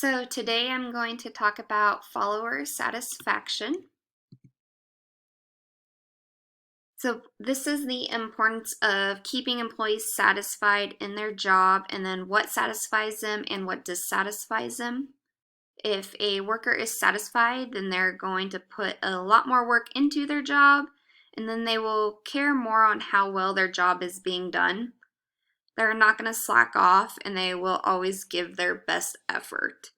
So today I'm going to talk about follower satisfaction. So this is the importance of keeping employees satisfied in their job and then what satisfies them and what dissatisfies them. If a worker is satisfied, then they're going to put a lot more work into their job and then they will care more on how well their job is being done. They're not going to slack off and they will always give their best effort.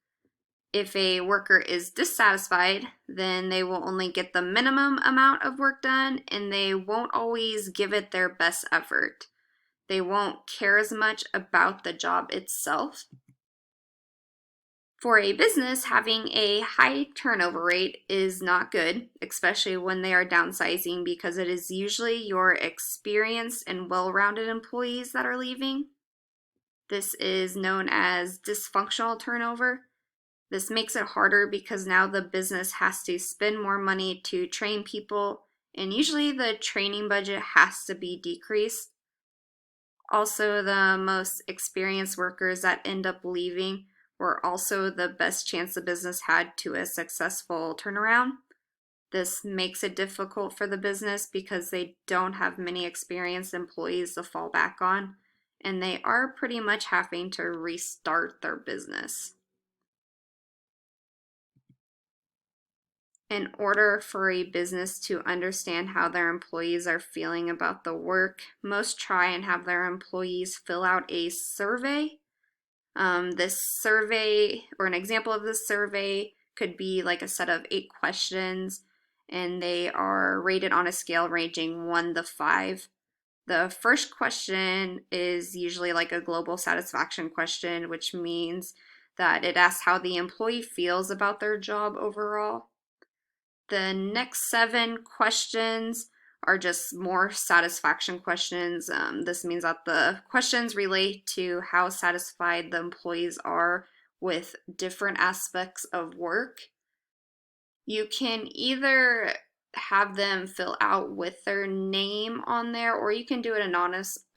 If a worker is dissatisfied, then they will only get the minimum amount of work done and they won't always give it their best effort. They won't care as much about the job itself. For a business, having a high turnover rate is not good, especially when they are downsizing, because it is usually your experienced and well-rounded employees that are leaving. This is known as dysfunctional turnover. This makes it harder because now the business has to spend more money to train people, and usually the training budget has to be decreased. Also, the most experienced workers that end up leaving were also the best chance the business had to a successful turnaround. This makes it difficult for the business because they don't have many experienced employees to fall back on, and they are pretty much having to restart their business. In order for a business to understand how their employees are feeling about the work, most try and have their employees fill out a survey. This survey, or an example of this survey, could be like a set of 8 questions, and they are rated on a scale ranging 1 to 5. The first question is usually like a global satisfaction question, which means that it asks how the employee feels about their job overall. The next 7 questions are just more satisfaction questions. This means that the questions relate to how satisfied the employees are with different aspects of work. You can either have them fill out with their name on there, or you can do it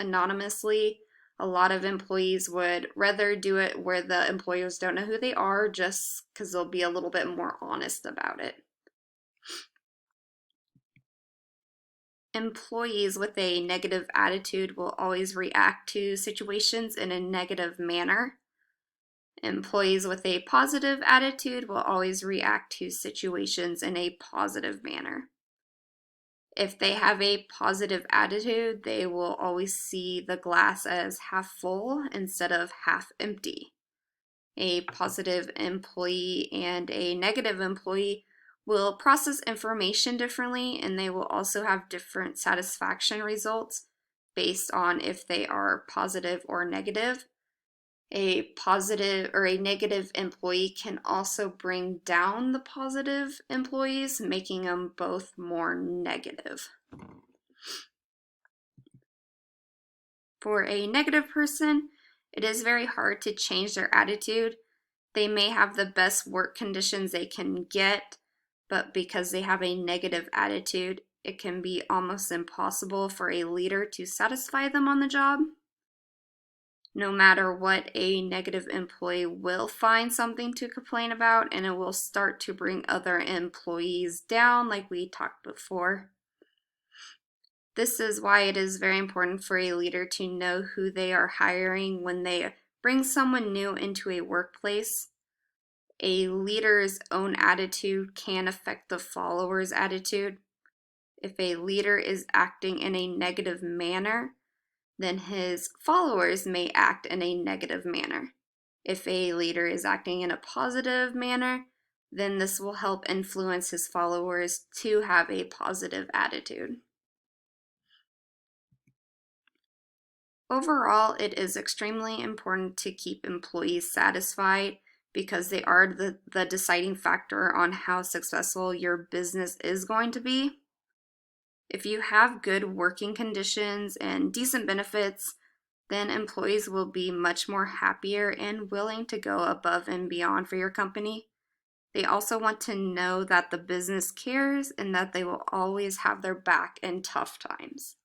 anonymously. A lot of employees would rather do it where the employers don't know who they are, just because they'll be a little bit more honest about it. Employees with a negative attitude will always react to situations in a negative manner. Employees with a positive attitude will always react to situations in a positive manner. If they have a positive attitude, they will always see the glass as half full instead of half empty. A positive employee and a negative employee will process information differently, and they will also have different satisfaction results based on if they are positive or negative. A positive or a negative employee can also bring down the positive employees, making them both more negative. For a negative person, it is very hard to change their attitude. They may have the best work conditions they can get, but because they have a negative attitude, it can be almost impossible for a leader to satisfy them on the job. No matter what, a negative employee will find something to complain about, and it will start to bring other employees down, like we talked before. This is why it is very important for a leader to know who they are hiring when they bring someone new into a workplace. A leader's own attitude can affect the follower's attitude. If a leader is acting in a negative manner, then his followers may act in a negative manner. If a leader is acting in a positive manner, then this will help influence his followers to have a positive attitude. Overall, it is extremely important to keep employees satisfied because they are the deciding factor on how successful your business is going to be. If you have good working conditions and decent benefits, then employees will be much more happier and willing to go above and beyond for your company. They also want to know that the business cares and that they will always have their back in tough times.